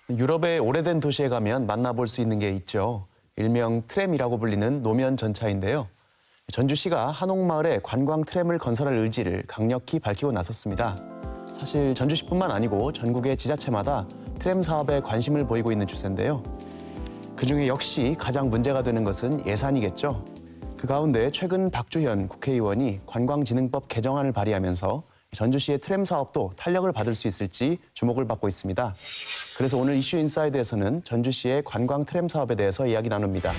유럽의 오래된 도시에 가면 만나볼 수 있는 게 있죠. 일명 트램이라고 불리는 노면 전차인데요. 전주시가 한옥마을에 관광 트램을 건설할 의지를 강력히 밝히고 나섰습니다. 사실 전주시뿐만 아니고 전국의 지자체마다 트램 사업에 관심을 보이고 있는 추세인데요. 그중에 역시 가장 문제가 되는 것은 예산이겠죠. 그 가운데 최근 박주현 국회의원이 관광진흥법 개정안을 발의하면서 전주시의 트램 사업도 탄력을 받을 수 있을지 주목을 받고 있습니다. 그래서 오늘 이슈 인사이드에서는 전주시의 관광 트램 사업에 대해서 이야기 나눕니다.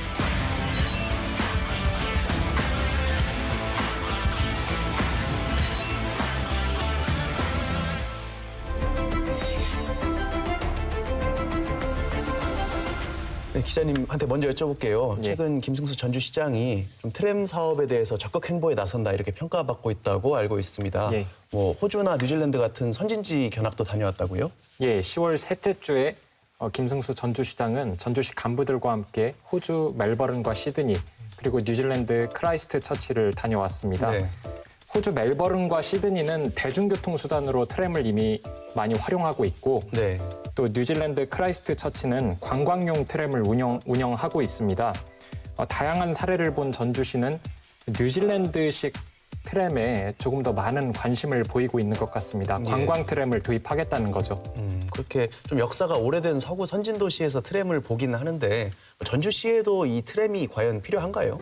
네, 기자님한테 먼저 여쭤볼게요. 최근 김승수 전주시장이 좀 트램 사업에 대해서 적극 행보에 나선다 이렇게 평가받고 있다고 알고 있습니다. 뭐 호주나 뉴질랜드 같은 선진지 견학도 다녀왔다고요? 예, 10월 셋째 주에 김승수 전주시장은 전주시 간부들과 함께 호주 멜버른과 시드니 그리고 뉴질랜드 크라이스트 처치를 다녀왔습니다. 네. 호주 멜버른과 시드니는 대중교통수단으로 트램을 이미 많이 활용하고 있고 또 뉴질랜드 크라이스트 처치는 관광용 트램을 운영하고 있습니다. 다양한 사례를 본 전주시는 뉴질랜드식 트램에 조금 더 많은 관심을 보이고 있는 것 같습니다. 관광 트램을 도입하겠다는 거죠. 그렇게 좀 역사가 오래된 서구 선진도시에서 트램을 보긴 하는데 전주시에도 이 트램이 과연 필요한가요?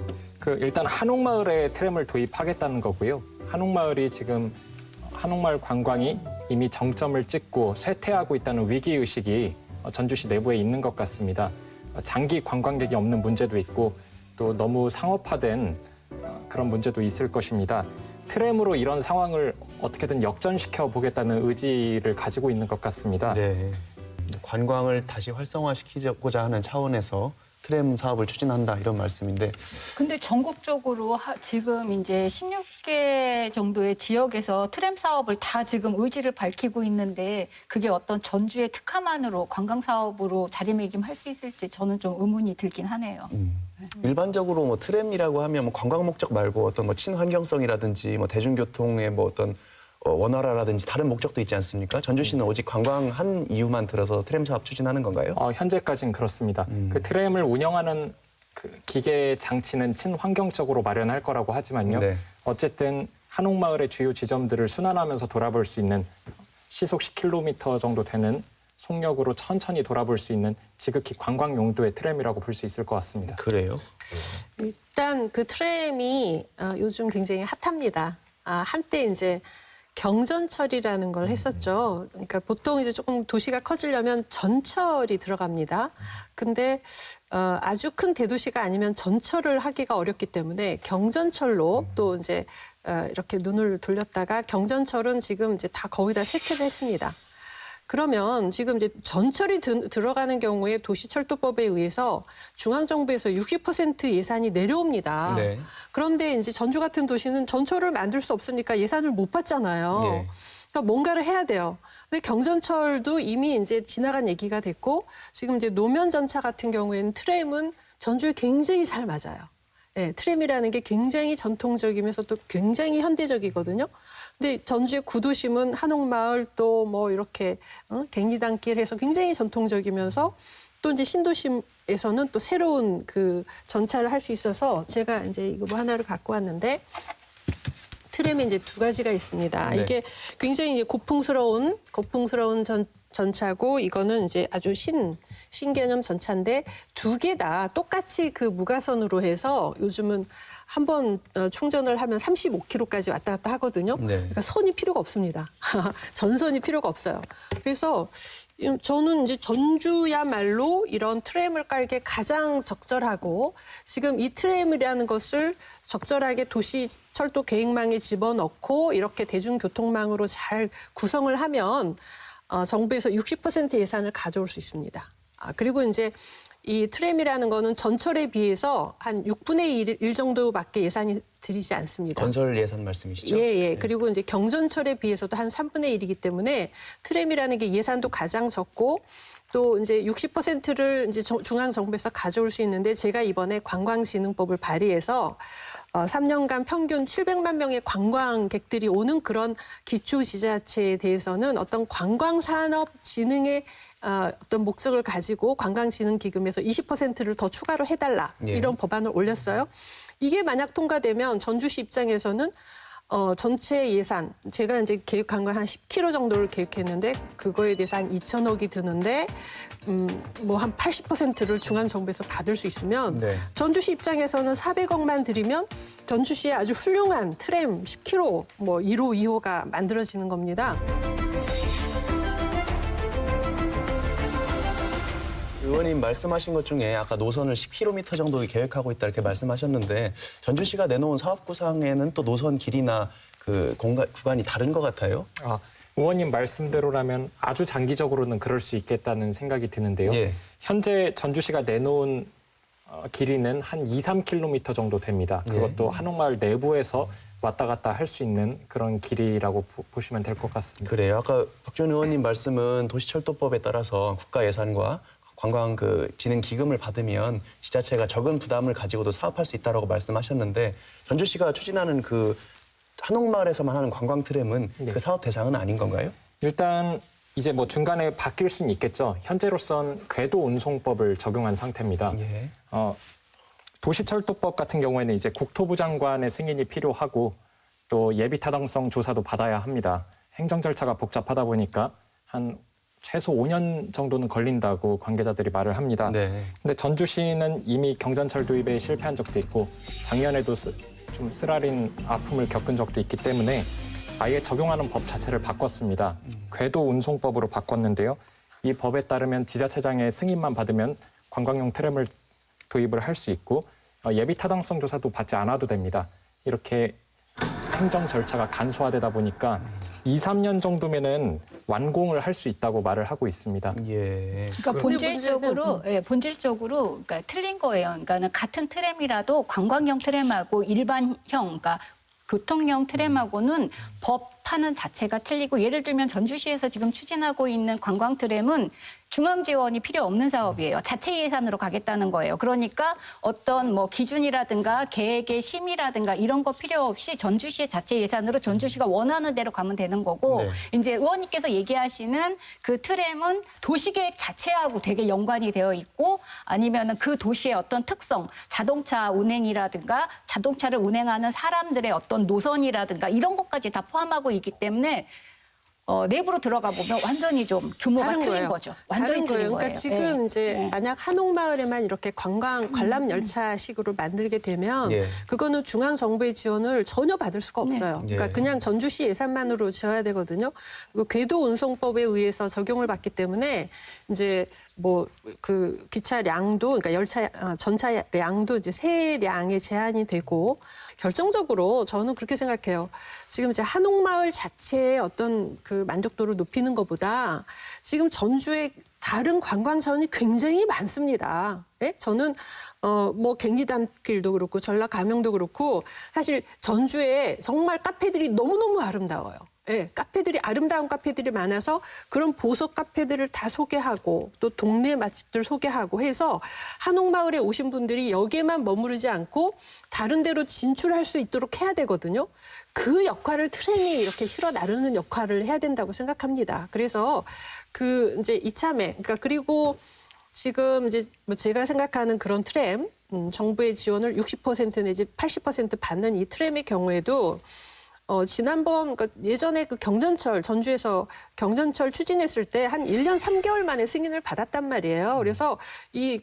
일단 한옥마을에 트램을 도입하겠다는 거고요. 한옥마을이 지금 한옥마을 관광이 이미 정점을 찍고 쇠퇴하고 있다는 위기의식이 전주시 내부에 있는 것 같습니다. 장기 관광객이 없는 문제도 있고 또 너무 상업화된 그런 문제도 있을 것입니다. 트램으로 이런 상황을 어떻게든 역전시켜 보겠다는 의지를 가지고 있는 것 같습니다. 네. 관광을 다시 활성화시키고자 하는 차원에서 트램 사업을 추진한다 이런 말씀인데. 근데 전국적으로 지금 이제 16개 정도의 지역에서 트램 사업을 다 지금 의지를 밝히고 있는데 그게 어떤 전주의 특화만으로 관광 사업으로 자리매김할 수 있을지 저는 좀 의문이 들긴 하네요. 일반적으로 뭐 트램이라고 하면 뭐 관광 목적 말고 어떤 뭐 친환경성이라든지 뭐 대중교통의 뭐 어떤 원활화라든지 다른 목적도 있지 않습니까? 전주시는 오직 관광 한 이유만 들어서 트램 사업 추진하는 건가요? 현재까지는 그렇습니다. 그 트램을 운영하는 그 기계 장치는 친환경적으로 마련할 거라고 하지만요. 어쨌든 한옥마을의 주요 지점들을 순환하면서 돌아볼 수 있는 시속 10km 정도 되는 속력으로 천천히 돌아볼 수 있는 지극히 관광 용도의 트램이라고 볼 수 있을 것 같습니다. 그래요? 일단 그 트램이 요즘 굉장히 핫합니다. 한때 이제 경전철이라는 걸 했었죠. 그러니까 보통 이제 조금 도시가 커지려면 전철이 들어갑니다. 근데 아주 큰 대도시가 아니면 전철을 하기가 어렵기 때문에 경전철로 또 이제 이렇게 눈을 돌렸다가 경전철은 지금 이제 다 거의 다 쇠퇴를 했습니다. 그러면 지금 이제 전철이 들어가는 경우에 도시철도법에 의해서 중앙정부에서 60% 예산이 내려옵니다. 그런데 이제 전주 같은 도시는 전철을 만들 수 없으니까 예산을 못 받잖아요. 그러니까 뭔가를 해야 돼요. 근데 경전철도 이미 이제 지나간 얘기가 됐고 지금 이제 노면전차 같은 경우에는 트램은 전주에 굉장히 잘 맞아요. 트램이라는 게 굉장히 전통적이면서 또 굉장히 현대적이거든요. 근데 전주의 구도심은 한옥마을 또 뭐 이렇게 갱리단길 해서 굉장히 전통적이면서 또 이제 신도심에서는 또 새로운 그 전차를 할 수 있어서 제가 이제 이거 뭐 하나를 갖고 왔는데 트램이 이제 두 가지가 있습니다. 이게 굉장히 이제 고풍스러운 전차고 이거는 이제 아주 신개념 전차인데 두 개 다 똑같이 그 무가선으로 해서 요즘은 한 번 충전을 하면 35km까지 왔다 갔다 하거든요. 그러니까 선이 필요가 없습니다. 전선이 필요가 없어요. 그래서 저는 이제 전주야말로 이런 트램을 깔기에 가장 적절하고 지금 이 트램이라는 것을 적절하게 도시 철도 계획망에 집어넣고 이렇게 대중교통망으로 잘 구성을 하면 정부에서 60% 예산을 가져올 수 있습니다. 그리고 이제 이 트램이라는 거는 전철에 비해서 한 6분의 1 정도밖에 예산이 들이지 않습니다. 건설 예산 말씀이시죠? 예. 그리고 이제 경전철에 비해서도 한 3분의 1이기 때문에 트램이라는 게 예산도 가장 적고 또 이제 60%를 이제 중앙 정부에서 가져올 수 있는데 제가 이번에 관광진흥법을 발의해서 3년간 평균 700만 명의 관광객들이 오는 그런 기초지자체에 대해서는 어떤 관광산업진흥의 어떤 목적을 가지고 관광진흥기금에서 20%를 더 추가로 해달라 예. 이런 법안을 올렸어요. 이게 만약 통과되면 전주시 입장에서는 전체 예산 제가 이제 계획한 건 한 10km 정도를 계획했는데 그거에 대해서 한 2천억이 드는데 뭐 한 80%를 중앙 정부에서 받을 수 있으면 네. 전주시 입장에서는 400억만 들이면 전주시에 아주 훌륭한 트램 10km 뭐 1호, 2호가 만들어지는 겁니다. 의원님 말씀하신 것 중에 아까 노선을 10km 정도 계획하고 있다 이렇게 말씀하셨는데 전주시가 내놓은 사업 구상에는 또 노선 길이나 그 구간이 다른 것 같아요. 의원님 말씀대로라면 아주 장기적으로는 그럴 수 있겠다는 생각이 드는데요. 예. 현재 전주시가 내놓은 길이는 한 2, 3km 정도 됩니다. 그것도 한옥마을 내부에서 왔다 갔다 할 수 있는 그런 길이라고 보시면 될 것 같습니다. 그래요. 아까 박지원 의원님 말씀은 도시철도법에 따라서 국가 예산과 관광 진흥 기금을 받으면 지자체가 적은 부담을 가지고도 사업할 수 있다라고 말씀하셨는데 전주시가 추진하는 그 한옥마을에서만 하는 관광 트램은 그 사업 대상은 아닌 건가요? 일단 이제 뭐 중간에 바뀔 수는 있겠죠. 현재로선 궤도 운송법을 적용한 상태입니다. 예. 도시철도법 같은 경우에는 이제 국토부 장관의 승인이 필요하고 또 예비 타당성 조사도 받아야 합니다. 행정 절차가 복잡하다 보니까 한 최소 5년 정도는 걸린다고 관계자들이 말을 합니다. 네. 근데 전주시는 이미 경전철 도입에 실패한 적도 있고 작년에도 좀 쓰라린 아픔을 겪은 적도 있기 때문에 아예 적용하는 법 자체를 바꿨습니다. 궤도 운송법으로 바꿨는데요. 이 법에 따르면 지자체장의 승인만 받으면 관광용 트램을 도입을 할 수 있고 예비 타당성 조사도 받지 않아도 됩니다. 이렇게 행정 절차가 간소화되다 보니까 2, 3년 정도면은 완공을 할 수 있다고 말을 하고 있습니다. 예. 그러니까 본질적으로 그러니까 틀린 거예요. 그러니까는 같은 트램이라도 관광형 트램하고 일반형, 그러니까 교통용 트램하고는 법하는 자체가 틀리고 예를 들면 전주시에서 지금 추진하고 있는 관광 트램은 중앙 지원이 필요 없는 사업이에요. 자체 예산으로 가겠다는 거예요. 그러니까 어떤 뭐 기준이라든가 계획의 심의라든가 이런 거 필요 없이 전주시의 자체 예산으로 전주시가 원하는 대로 가면 되는 거고 네. 이제 의원님께서 얘기하시는 그 트램은 도시계획 자체하고 되게 연관이 되어 있고 아니면은 그 도시의 어떤 특성, 자동차 운행이라든가 자동차를 운행하는 사람들의 어떤 노선이라든가 이런 것까지 다 포함하고 있기 때문에 내부로 들어가 보면 완전히 좀 규모가 다른 틀린 거예요. 거죠. 완전히 다른 틀린 거예요. 거예요. 그러니까 지금 예. 이제 예. 만약 한옥마을에만 이렇게 관람 열차식으로 만들게 되면 예. 그거는 중앙 정부의 지원을 전혀 받을 수가 없어요. 네. 그러니까 예. 그냥 전주시 예산만으로 지어야 되거든요. 그 궤도 운송법에 의해서 적용을 받기 때문에 이제 뭐 그 기차량도 그러니까 열차 전차량도 이제 세량에 제한이 되고 결정적으로 저는 그렇게 생각해요. 지금 이제 한옥마을 자체의 어떤 그 만족도를 높이는 것보다 지금 전주의 다른 관광사원이 굉장히 많습니다. 예? 저는 뭐 갱리단길도 그렇고 전라 가명도 그렇고 사실 전주에 정말 카페들이 너무너무 아름다워요. 예, 아름다운 카페들이 많아서 그런 보석 카페들을 다 소개하고 또 동네 맛집들 소개하고 해서 한옥마을에 오신 분들이 여기에만 머무르지 않고 다른 데로 진출할 수 있도록 해야 되거든요. 그 역할을 트램이 이렇게 실어 나르는 역할을 해야 된다고 생각합니다. 그래서 그 이제 이참에 그러니까 그리고 지금 이제 뭐 제가 생각하는 그런 트램 정부의 지원을 60% 내지 80% 받는 이 트램의 경우에도 지난번 그러니까 예전에 그 경전철 전주에서 경전철 추진했을 때 한 1년 3개월 만에 승인을 받았단 말이에요. 그래서 이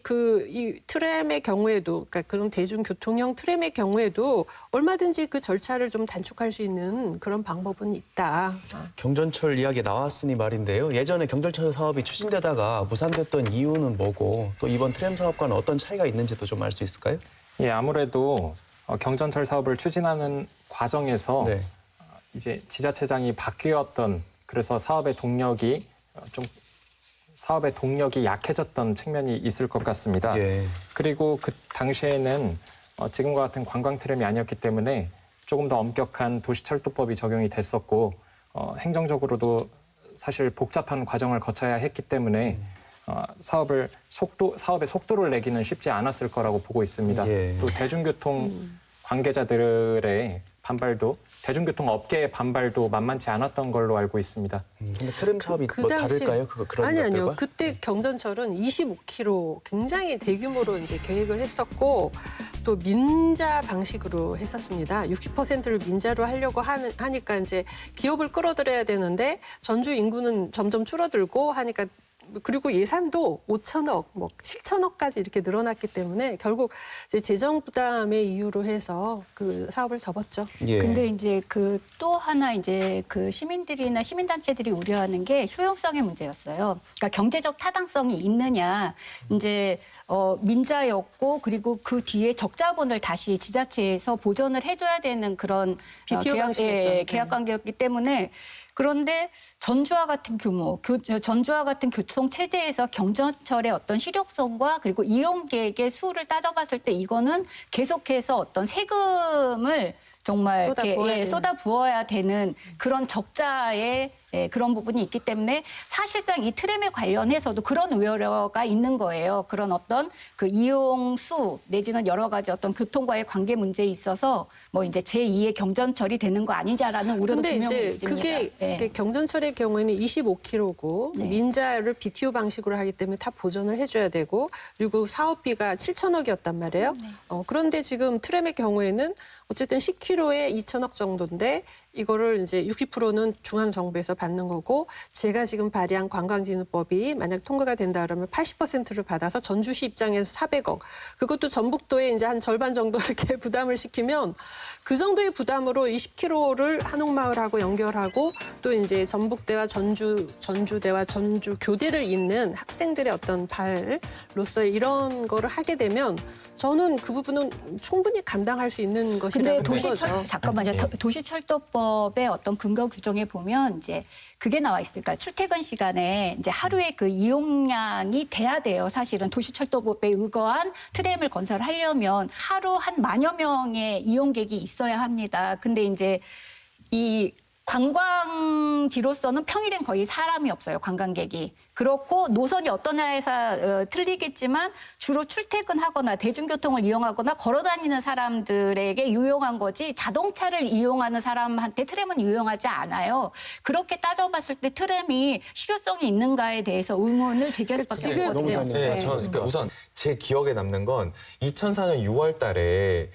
트램의 경우에도 그러니까 그런 대중교통형 트램의 경우에도 얼마든지 그 절차를 좀 단축할 수 있는 그런 방법은 있다. 경전철 이야기 나왔으니 말인데요. 예전에 경전철 사업이 추진되다가 무산됐던 이유는 뭐고 또 이번 트램 사업과는 어떤 차이가 있는지도 좀 알 수 있을까요? 예, 아무래도 경전철 사업을 추진하는 과정에서 네. 이제 지자체장이 바뀌었던 그래서 사업의 동력이 약해졌던 측면이 있을 것 같습니다. 예. 그리고 그 당시에는 지금과 같은 관광 트램이 아니었기 때문에 조금 더 엄격한 도시철도법이 적용이 됐었고 행정적으로도 사실 복잡한 과정을 거쳐야 했기 때문에 사업의 속도를 내기는 쉽지 않았을 거라고 보고 있습니다. 예. 또 대중교통 관계자들의 반발도 대중교통 업계의 반발도 만만치 않았던 걸로 알고 있습니다. 근데 트램 사업이 그 뭐 당시- 다를까요? 그런 아니요. 것들과? 그때 경전철은 25km 굉장히 대규모로 이제 계획을 했었고 또 민자 방식으로 했었습니다. 60%를 민자로 하려고 하니까 이제 기업을 끌어들여야 되는데 전주 인구는 점점 줄어들고 하니까 그리고 예산도 5천억, 뭐 7천억까지 이렇게 늘어났기 때문에 결국 이제 재정 부담의 이유로 해서 그 사업을 접었죠. 예. 근데 이제 그 또 하나 이제 그 시민들이나 시민단체들이 우려하는 게 효용성의 문제였어요. 그러니까 경제적 타당성이 있느냐. 이제 민자였고 그리고 그 뒤에 적자본을 다시 지자체에서 보전을 해줘야 되는 그런 BTO 방식이었죠. 계약 관계였기 때문에 그런데 전주와 같은 규모, 전주와 같은 교통 체제에서 경전철의 어떤 실효성과 그리고 이용객의 수를 따져봤을 때 이거는 계속해서 어떤 세금을 정말 이렇게 쏟아 부어야 되는 그런 적자의 그런 부분이 있기 때문에 사실상 이 트램에 관련해서도 그런 우려가 있는 거예요. 그런 어떤 그 이용 수 내지는 여러 가지 어떤 교통과의 관계 문제에 있어서 뭐 이제 제2의 경전철이 되는 거 아니냐라는 우려도 근데 분명히 이제 있습니다. 그게 예. 경전철의 경우에는 25km고 네. 민자를 BTO 방식으로 하기 때문에 다 보전을 해줘야 되고 그리고 사업비가 7천억이었단 말이에요. 그런데 지금 트램의 경우에는 어쨌든 10km에 2천억 정도인데 이거를 이제 60%는 중앙정부에서 받는 거고 제가 지금 발의한 관광진흥법이 만약 통과가 된다 그러면 80%를 받아서 전주시 입장에서 400억. 그것도 전북도에 이제 한 절반 정도 이렇게 부담을 시키면 그 정도의 부담으로 20km를 한옥마을하고 연결하고 또 이제 전북대와 전주대와 전주교대를 잇는 학생들의 어떤 발로서의 이런 거를 하게 되면 저는 그 부분은 충분히 감당할 수 있는 것이라고 근데 보는 거죠. 잠깐만요. 도시철도법의 어떤 근거 규정에 보면 이제 그게 나와 있으니까 출퇴근 시간에 이제 하루에 그 이용량이 돼야 돼요. 사실은 도시철도법에 의거한 트램을 건설하려면 하루 한 10,000여 명의 이용객이 있어야 합니다. 근데 이제 이 관광지로서는 평일엔 거의 사람이 없어요, 관광객이. 그렇고 노선이 어떠냐에서 틀리겠지만 주로 출퇴근하거나 대중교통을 이용하거나 걸어다니는 사람들에게 유용한 거지 자동차를 이용하는 사람한테 트램은 유용하지 않아요. 그렇게 따져봤을 때 트램이 실효성이 있는가에 대해서 의문을 제기할 수밖에 지금 없거든요. 네, 저는 그러니까 우선 제 기억에 남는 건 2004년 6월 달에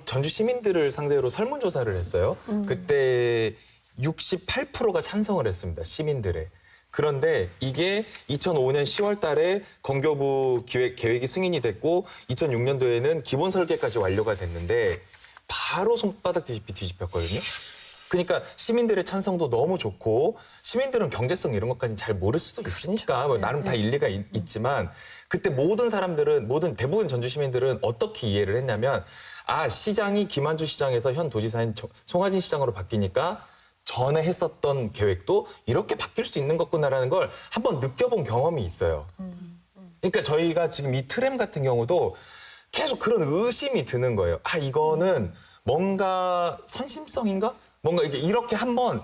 전주 시민들을 상대로 설문조사를 했어요. 그때 68%가 찬성을 했습니다. 시민들의. 그런데 이게 2005년 10월 달에 건교부 계획이 승인이 됐고 2006년도에는 기본 설계까지 완료가 됐는데 바로 손바닥 뒤집혔거든요. 그러니까 시민들의 찬성도 너무 좋고 시민들은 경제성 이런 것까지는 잘 모를 수도 있으니까 뭐 나름 다 일리가 있지만 그때 모든 사람들은 대부분 전주 시민들은 어떻게 이해를 했냐면 시장이 김한주 시장에서 현 도지사인 송하진 시장으로 바뀌니까 전에 했었던 계획도 이렇게 바뀔 수 있는 거구나라는 걸 한번 느껴본 경험이 있어요. 그러니까 저희가 지금 이 트램 같은 경우도 계속 그런 의심이 드는 거예요. 이거는 뭔가 선심성인가? 뭔가 이렇게 한번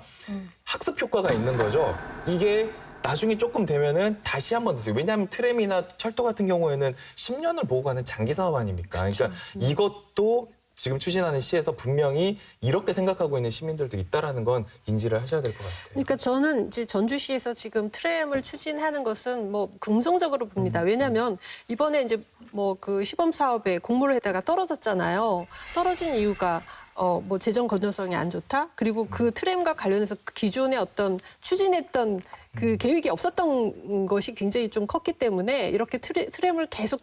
학습 효과가 있는 거죠. 이게 나중에 조금 되면은 다시 한번 드세요. 왜냐하면 트램이나 철도 같은 경우에는 10년을 보고 가는 장기 사업 아닙니까? 그러니까 이것도 지금 추진하는 시에서 분명히 이렇게 생각하고 있는 시민들도 있다라는 건 인지를 하셔야 될 것 같아요. 그러니까 저는 이제 전주시에서 지금 트램을 추진하는 것은 뭐 긍정적으로 봅니다. 왜냐하면 이번에 이제 뭐 그 시범 사업에 공모를 했다가 떨어졌잖아요. 떨어진 이유가 뭐 재정 건전성이 안 좋다. 그리고 그 트램과 관련해서 기존에 어떤 추진했던 그 계획이 없었던 것이 굉장히 좀 컸기 때문에 이렇게 트램을 계속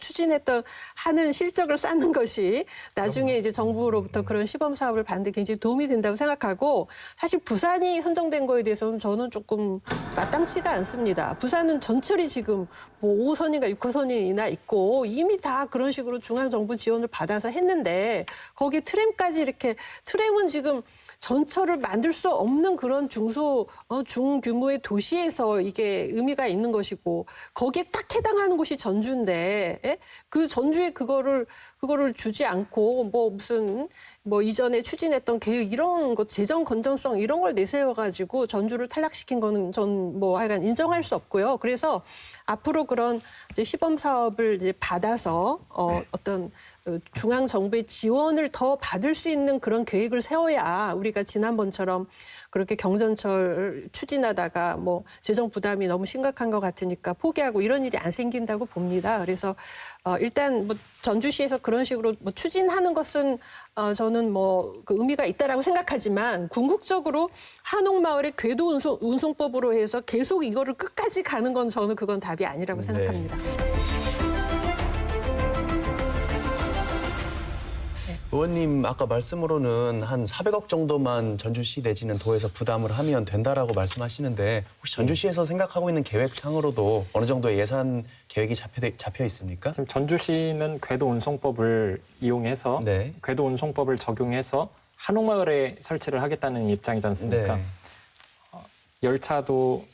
하는 실적을 쌓는 것이 나중에 이제 정부로부터 그런 시범 사업을 받는데 굉장히 도움이 된다고 생각하고 사실 부산이 선정된 거에 대해서는 저는 조금 마땅치가 않습니다. 부산은 전철이 지금 뭐 5호선인가 6호선이나 있고 이미 다 그런 식으로 중앙정부 지원을 받아서 했는데 거기에 트램까지 이렇게 트램은 지금 전철을 만들 수 없는 그런 중규모의 도시에서 이게 의미가 있는 것이고 거기에 딱 해당하는 곳이 전주인데 그 전주에 그거를 주지 않고 뭐 무슨 뭐 이전에 추진했던 계획 이런 것 재정 건전성 이런 걸 내세워가지고 전주를 탈락시킨 거는 전 뭐 하여간 인정할 수 없고요. 그래서 앞으로 그런 이제 시범 사업을 이제 받아서 어떤 중앙 정부의 지원을 더 받을 수 있는 그런 계획을 세워야 우리가 지난번처럼 그렇게 경전철 추진하다가 뭐 재정 부담이 너무 심각한 것 같으니까 포기하고 이런 일이 안 생긴다고 봅니다. 그래서 일단 뭐 전주시에서 그런 식으로 뭐 추진하는 것은 저는 뭐 그 의미가 있다라고 생각하지만 궁극적으로 한옥마을의 궤도 운송법으로 해서 계속 이거를 끝까지 가는 건 저는 그건 답이 아니라고 생각합니다. 의원님 아까 말씀으로는 한 400억 정도만 전주시 내지는 도에서 부담을 하면 된다라고 말씀하시는데 혹시 전주시에서 생각하고 있는 계획상으로도 어느 정도의 예산 계획이 잡혀 있습니까? 지금 전주시는 궤도 운송법을 이용해서 네. 궤도 운송법을 적용해서 한옥마을에 설치를 하겠다는 입장이지 않습니까? 네. 열차도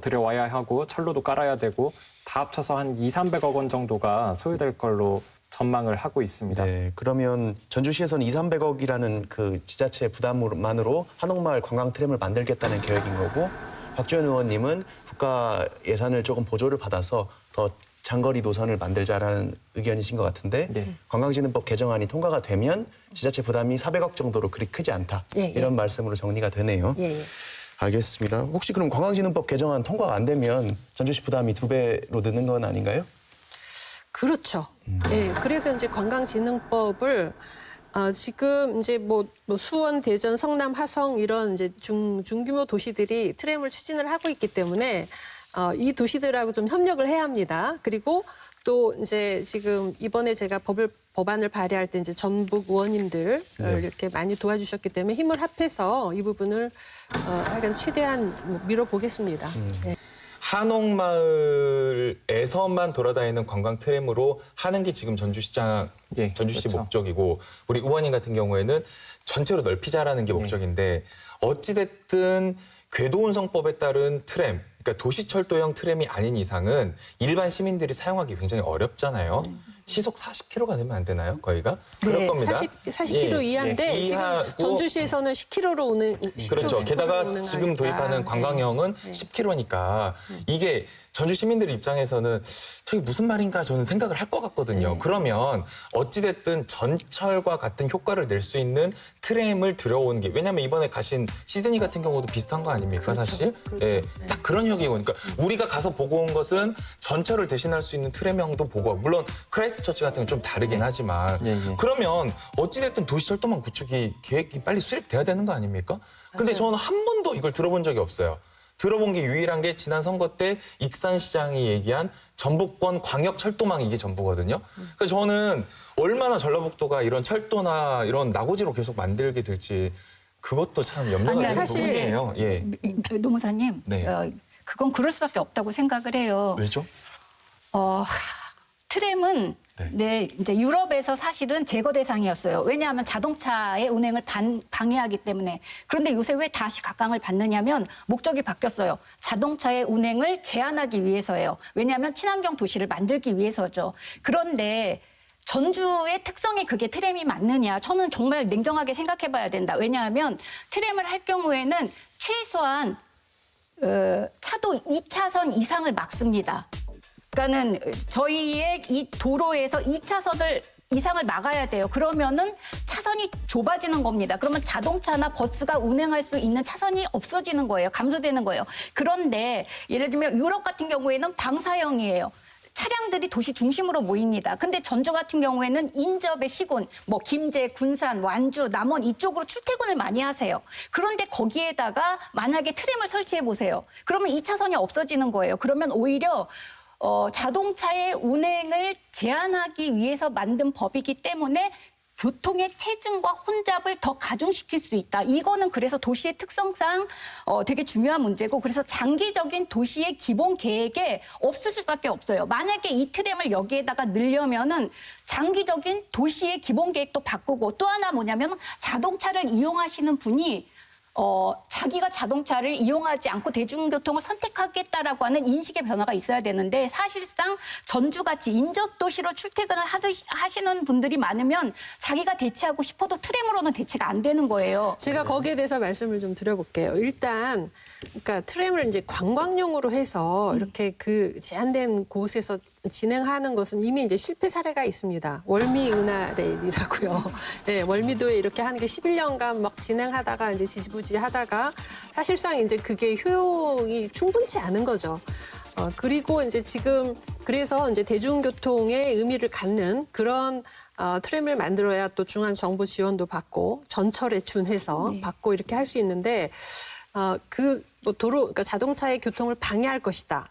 들여와야 하고 철로도 깔아야 되고 다 합쳐서 한 200~300억 원 정도가 소요될 걸로 전망을 하고 있습니다. 네, 그러면 전주시에서는 200~300억이라는 그 지자체 부담만으로 한옥마을 관광 트램을 만들겠다는 계획인 거고 박주현 의원님은 국가 예산을 조금 보조를 받아서 더 장거리 노선을 만들자라는 의견이신 것 같은데 네. 관광진흥법 개정안이 통과가 되면 지자체 부담이 400억 정도로 그리 크지 않다. 이런 말씀으로 정리가 되네요. 알겠습니다. 혹시 그럼 관광진흥법 개정안 통과가 안 되면 전주시 부담이 2배로 느는 건 아닌가요? 그렇죠. 예, 그래서 이제 관광진흥법을 지금 이제 뭐 수원, 대전, 성남, 화성 이런 이제 중규모 도시들이 트램을 추진을 하고 있기 때문에 이 도시들하고 좀 협력을 해야 합니다. 그리고 또 이제 지금 이번에 제가 법안을 발의할 때 이제 전북 의원님들 이렇게 많이 도와주셨기 때문에 힘을 합해서 이 부분을 하여간 최대한 밀어보겠습니다. 예. 한옥마을에서만 돌아다니는 관광 트램으로 하는 게 지금 전주시장, 예, 전주시 그렇죠. 목적이고 우리 의원님 같은 경우에는 전체로 넓히자라는 게 목적인데 어찌됐든 궤도운송법에 따른 트램, 그러니까 도시철도형 트램이 아닌 이상은 일반 시민들이 사용하기 굉장히 어렵잖아요. 시속 40km가 되면 안 되나요? 거기가? 그럴 겁니다. 40km 이하인데 지금 이하고 전주시에서는 10km로 오는 그렇죠. 10km 게다가 오는 지금 거니까. 도입하는 관광형은 10km니까 이게 전주 시민들 입장에서는 저게 무슨 말인가 저는 생각을 할 것 같거든요. 그러면 어찌됐든 전철과 같은 효과를 낼 수 있는 트램을 들여오는 게 왜냐하면 이번에 가신 시드니 같은 경우도 비슷한 거 아닙니까 사실? 네, 딱 그런 혁이고 그러니까 우리가 가서 보고 온 것은 전철을 대신할 수 있는 트램형도 보고 물론 크라이스트처치 같은 건 좀 다르긴 하지만 그러면 어찌됐든 도시철도망 구축이 계획이 빨리 수립돼야 되는 거 아닙니까? 근데 저는 한 번도 이걸 들어본 적이 없어요. 들어본 게 유일한 게 지난 선거 때 익산시장이 얘기한 전북권 광역철도망이 이게 전부거든요. 그래서 저는 얼마나 전라북도가 이런 철도나 이런 나고지로 계속 만들게 될지 그것도 참 염려가 되는 사실 부분이에요. 예. 노무사님, 네. 그건 그럴 수밖에 없다고 생각을 해요. 왜죠? 트램은 이제 유럽에서 사실은 제거 대상이었어요. 왜냐하면 자동차의 운행을 방해하기 때문에. 그런데 요새 왜 다시 각광을 받느냐면 목적이 바뀌었어요. 자동차의 운행을 제한하기 위해서예요. 왜냐하면 친환경 도시를 만들기 위해서죠. 그런데 전주의 특성이 그게 트램이 맞느냐? 저는 정말 냉정하게 생각해 봐야 된다. 왜냐하면 트램을 할 경우에는 최소한 차도 2차선 이상을 막습니다. 그러니까는 저희의 이 도로에서 2차선을 이상을 막아야 돼요. 그러면은 차선이 좁아지는 겁니다. 그러면 자동차나 버스가 운행할 수 있는 차선이 없어지는 거예요. 감소되는 거예요. 그런데 예를 들면 유럽 같은 경우에는 방사형이에요. 차량들이 도시 중심으로 모입니다. 근데 전주 같은 경우에는 인접의 시군, 뭐 김제, 군산, 완주, 남원 이쪽으로 출퇴근을 많이 하세요. 그런데 거기에다가 만약에 트램을 설치해 보세요. 그러면 2차선이 없어지는 거예요. 그러면 오히려 자동차의 운행을 제한하기 위해서 만든 법이기 때문에 교통의 체증과 혼잡을 더 가중시킬 수 있다. 이거는 그래서 도시의 특성상 되게 중요한 문제고 그래서 장기적인 도시의 기본 계획에 없을 수밖에 없어요. 만약에 이 트램을 여기에다가 넣으려면은 장기적인 도시의 기본 계획도 바꾸고 또 하나 뭐냐면 자동차를 이용하시는 분이 자기가 자동차를 이용하지 않고 대중교통을 선택하겠다라고 하는 인식의 변화가 있어야 되는데 사실상 전주같이 인접도시로 출퇴근을 하시는 분들이 많으면 자기가 대체하고 싶어도 트램으로는 대체가 안 되는 거예요. 제가 거기에 대해서 말씀을 좀 드려볼게요. 일단 그러니까 트램을 이제 관광용으로 해서 이렇게 그 제한된 곳에서 진행하는 것은 이미 이제 실패 사례가 있습니다. 월미 은하레일이라고요. 네, 월미도에 이렇게 하는 게 11년간 막 진행하다가 이제 지지부지하다가 사실상 이제 그게 효용이 충분치 않은 거죠. 그리고 이제 지금 그래서 이제 대중교통의 의미를 갖는 그런 트램을 만들어야 또 중앙 정부 지원도 받고 전철에 준해서 받고 이렇게 할 수 있는데 뭐 도로 그러니까 자동차의 교통을 방해할 것이다.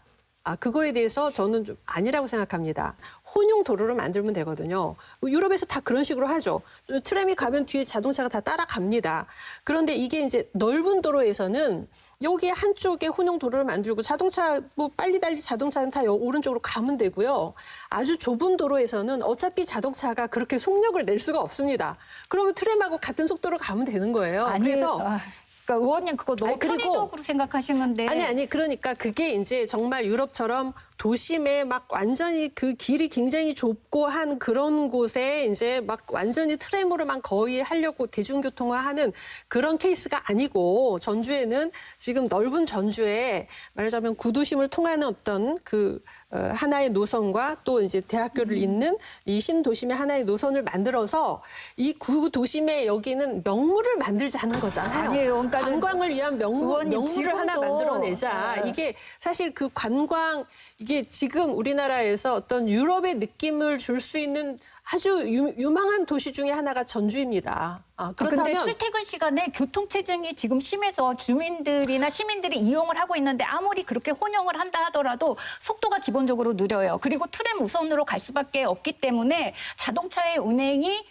그거에 대해서 저는 좀 아니라고 생각합니다. 혼용 도로를 만들면 되거든요. 유럽에서 다 그런 식으로 하죠. 트램이 가면 뒤에 자동차가 다 따라갑니다. 그런데 이게 이제 넓은 도로에서는 여기 한쪽에 혼용 도로를 만들고 자동차 뭐 빨리 달리 자동차는 다 오른쪽으로 가면 되고요. 아주 좁은 도로에서는 어차피 자동차가 그렇게 속력을 낼 수가 없습니다. 그러면 트램하고 같은 속도로 가면 되는 거예요. 그래서 그러니까 의원님 그거 너무 그리고 편의적으로 생각하시는데 아니 그러니까 그게 이제 정말 유럽처럼 도심에 막 완전히 그 길이 굉장히 좁고 한 그런 곳에 이제 막 완전히 트램으로만 거의 하려고 대중교통화하는 그런 케이스가 아니고 전주에는 지금 넓은 전주에 말하자면 구도심을 통하는 어떤 그 하나의 노선과 또 이제 대학교를 잇는 이 신도심의 하나의 노선을 만들어서 이 구도심에 여기는 명물을 만들자는 거잖아요. 아니에요. 그러니까 관광을 위한 명물을 하나 만들어내자. 이게 사실 그 관광 이게 지금 우리나라에서 어떤 유럽의 느낌을 줄 수 있는 아주 유망한 도시 중에 하나가 전주입니다. 그런데 그렇다면 출퇴근 시간에 교통체증이 지금 심해서 주민들이나 시민들이 이용을 하고 있는데 아무리 그렇게 혼용을 한다 하더라도 속도가 기본적으로 느려요. 그리고 트램 우선으로 갈 수밖에 없기 때문에 자동차의 운행이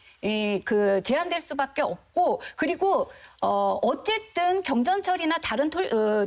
제한될 수밖에 없고 그리고 어쨌든 경전철이나 다른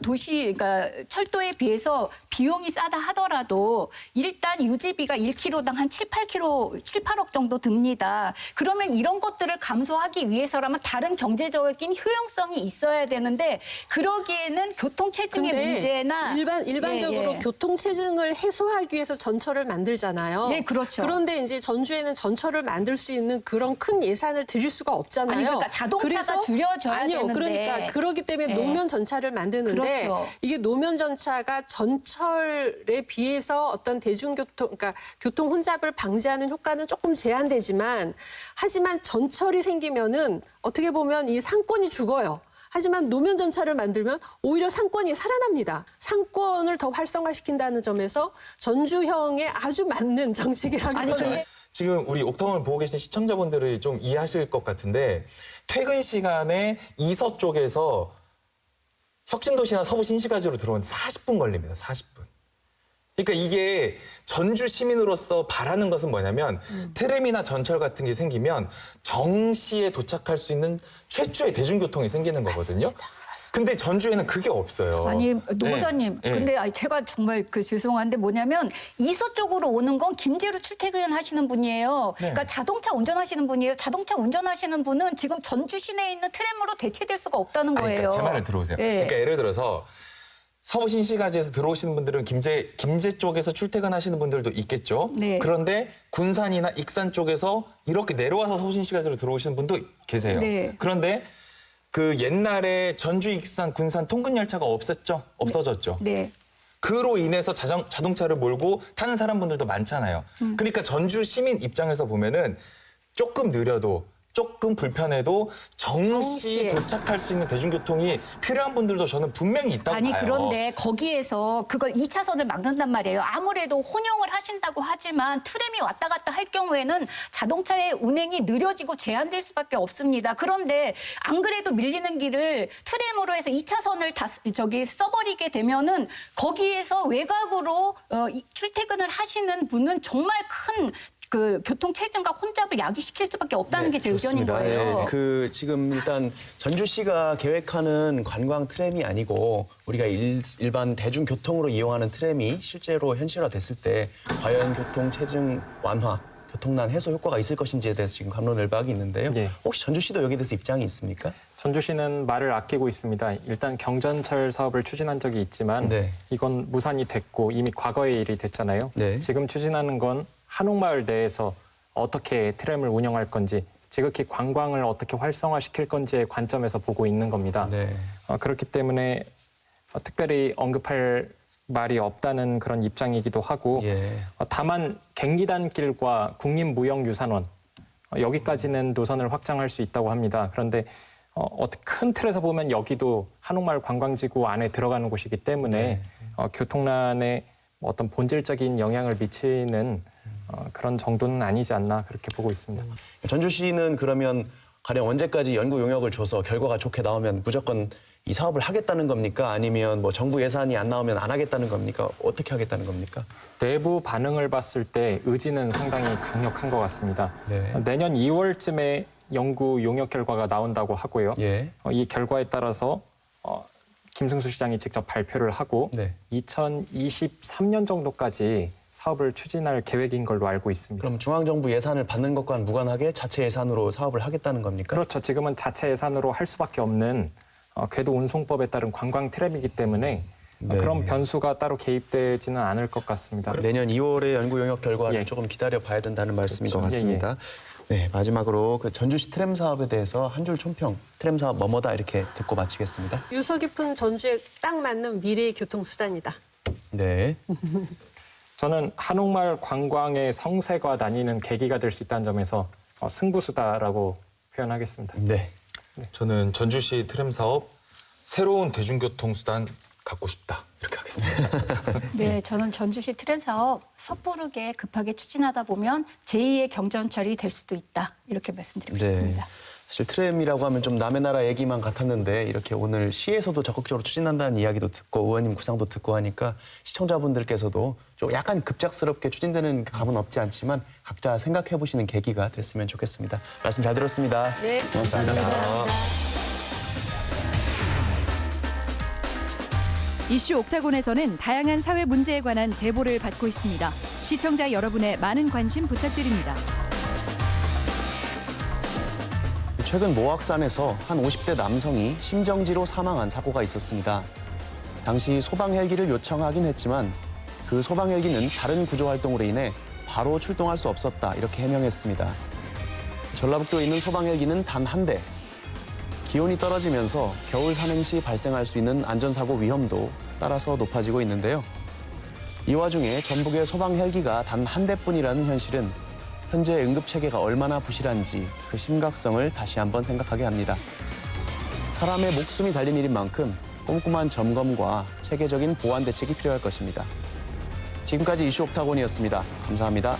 도시 그러니까 철도에 비해서 비용이 싸다 하더라도 일단 유지비가 1km당 한 7, 8억 정도 듭니다. 그러면 이런 것들을 감소하기 위해서라면 다른 경제적인 효용성이 있어야 되는데 그러기에는 교통체증의 문제나 일반적으로 교통체증을 해소하기 위해서 전철을 만들잖아요. 네, 그렇죠. 그런데 이제 전주에는 전철을 만들 수 있는 그런 큰 예산을 들일 수가 없잖아요. 아니, 그러니까 자동차가 줄여져야 되는데. 그러니까 그러기 때문에 노면 전차를 만드는데 그렇죠. 이게 노면 전차가 전철에 비해서 어떤 대중교통, 그러니까 교통 혼잡을 방지하는 효과는 조금 제한되지만 하지만 전철이 생기면은 어떻게 보면 이 상권이 죽어요. 하지만 노면 전차를 만들면 오히려 상권이 살아납니다. 상권을 더 활성화시킨다는 점에서 전주형에 아주 맞는 정책이라고 지금 우리 옥타운을 보고 계신 시청자분들이 좀 이해하실 것 같은데 퇴근 시간에 이서 쪽에서 혁신도시나 서부 신시가지로 들어오는데 40분 걸립니다. 40분. 그러니까 이게 전주 시민으로서 바라는 것은 뭐냐면 트램이나 전철 같은 게 생기면 정시에 도착할 수 있는 최초의 대중교통이 생기는 거거든요. 맞습니다. 근데 전주에는 그게 없어요. 아니 노무사님 네. 근데 제가 정말 죄송한데 뭐냐면 이서 쪽으로 오는 건 김제로 출퇴근하시는 분이에요. 네. 그러니까 자동차 운전하시는 분이에요. 자동차 운전하시는 분은 지금 전주 시내에 있는 트램으로 대체될 수가 없다는 거예요. 그러니까 제 말을 들어보세요. 네. 그러니까 예를 들어서 서부 신시가지에서 들어오시는 분들은 김제 쪽에서 출퇴근하시는 분들도 있겠죠. 네. 그런데 군산이나 익산 쪽에서 이렇게 내려와서 서부 신시가지로 들어오시는 분도 계세요. 네. 그런데 그 옛날에 전주, 익산, 군산 통근 열차가 없어졌죠. 네. 그로 인해서 자동차를 몰고 타는 사람분들도 많잖아요. 그러니까 전주 시민 입장에서 보면은 조금 느려도 조금 불편해도 정시에 정시에. 도착할 수 있는 대중교통이 필요한 분들도 저는 분명히 있다고 아니 봐요. 그런데 거기에서 그걸 2차선을 막는단 말이에요. 아무래도 혼용을 하신다고 하지만 트램이 왔다 갔다 할 경우에는 자동차의 운행이 느려지고 제한될 수밖에 없습니다. 그런데 안 그래도 밀리는 길을 트램으로 해서 2차선을 다 써버리게 되면은 거기에서 외곽으로 출퇴근을 하시는 분은 정말 큰 그 교통 체증과 혼잡을 야기시킬 수밖에 없다는 게 제 의견인 거예요. 네, 지금 일단 전주시가 계획하는 관광 트램이 아니고 우리가 일반 대중교통으로 이용하는 트램이 실제로 현실화됐을 때 과연 교통 체증 완화 교통난 해소 효과가 있을 것인지에 대해서 지금 갑론을박이 있는데요. 예. 혹시 전주시도 여기에 대해서 입장이 있습니까? 전주시는 말을 아끼고 있습니다. 일단 경전철 사업을 추진한 적이 있지만 네. 이건 무산이 됐고 이미 과거의 일이 됐잖아요. 네. 지금 추진하는 건 한옥마을 내에서 어떻게 트램을 운영할 건지 지극히 관광을 어떻게 활성화시킬 건지의 관점에서 보고 있는 겁니다. 네. 그렇기 때문에 특별히 언급할 말이 없다는 그런 입장이기도 하고 예. 다만 갱리단길과 국립무형유산원 여기까지는 노선을 확장할 수 있다고 합니다. 그런데 큰 틀에서 보면 여기도 한옥마을 관광지구 안에 들어가는 곳이기 때문에 교통난에 어떤 본질적인 영향을 미치는 그런 정도는 아니지 않나 그렇게 보고 있습니다. 전주시는 그러면 가령 언제까지 연구 용역을 줘서 결과가 좋게 나오면 무조건 이 사업을 하겠다는 겁니까? 아니면 뭐 정부 예산이 안 나오면 안 하겠다는 겁니까? 어떻게 하겠다는 겁니까? 내부 반응을 봤을 때 의지는 상당히 강력한 것 같습니다. 네. 내년 2월쯤에 연구 용역 결과가 나온다고 하고요. 예. 이 결과에 따라서 김승수 시장이 직접 발표를 하고 네. 2023년 정도까지 사업을 추진할 계획인 걸로 알고 있습니다. 그럼 중앙정부 예산을 받는 것과는 무관하게 자체 예산으로 사업을 하겠다는 겁니까? 그렇죠. 지금은 자체 예산으로 할 수밖에 없는 궤도 운송법에 따른 관광 트램이기 때문에 네. 그런 변수가 따로 개입되지는 않을 것 같습니다. 내년 2월에 연구 용역 결과를 예. 조금 기다려 봐야 된다는 말씀인 그렇죠. 것 같습니다. 네, 마지막으로 그 전주시 트램 사업에 대해서 한 줄 총평, 트램 사업 뭐뭐다 이렇게 듣고 마치겠습니다. 유서 깊은 전주에 딱 맞는 미래의 교통수단이다. 네. 저는 한옥마을 관광의 성쇠가 나뉘는 계기가 될 수 있다는 점에서 승부수다라고 표현하겠습니다. 네. 저는 전주시 트램 사업 새로운 대중교통 수단 갖고 싶다 이렇게 하겠습니다. 네, 저는 전주시 트램 사업 섣부르게 급하게 추진하다 보면 제2의 경전철이 될 수도 있다. 이렇게 말씀드리고 싶습니다. 사실 트램이라고 하면 좀 남의 나라 얘기만 같았는데 이렇게 오늘 시에서도 적극적으로 추진한다는 이야기도 듣고 의원님 구상도 듣고 하니까 시청자분들께서도 좀 약간 급작스럽게 추진되는 감은 없지 않지만 각자 생각해 보시는 계기가 됐으면 좋겠습니다. 말씀 잘 들었습니다. 네, 고맙습니다. 이슈 옥타곤에서는 다양한 사회 문제에 관한 제보를 받고 있습니다. 시청자 여러분의 많은 관심 부탁드립니다. 최근 모악산에서 한 50대 남성이 심정지로 사망한 사고가 있었습니다. 당시 소방 헬기를 요청하긴 했지만 그 소방 헬기는 다른 구조 활동으로 인해 바로 출동할 수 없었다 이렇게 해명했습니다. 전라북도에 있는 소방 헬기는 단 한 대. 기온이 떨어지면서 겨울 산행 시 발생할 수 있는 안전사고 위험도 따라서 높아지고 있는데요. 이 와중에 전북의 소방 헬기가 단 한 대뿐이라는 현실은 현재 응급체계가 얼마나 부실한지 그 심각성을 다시 한번 생각하게 합니다. 사람의 목숨이 달린 일인 만큼 꼼꼼한 점검과 체계적인 보완 대책이 필요할 것입니다. 지금까지 이슈 옥타곤이었습니다. 감사합니다.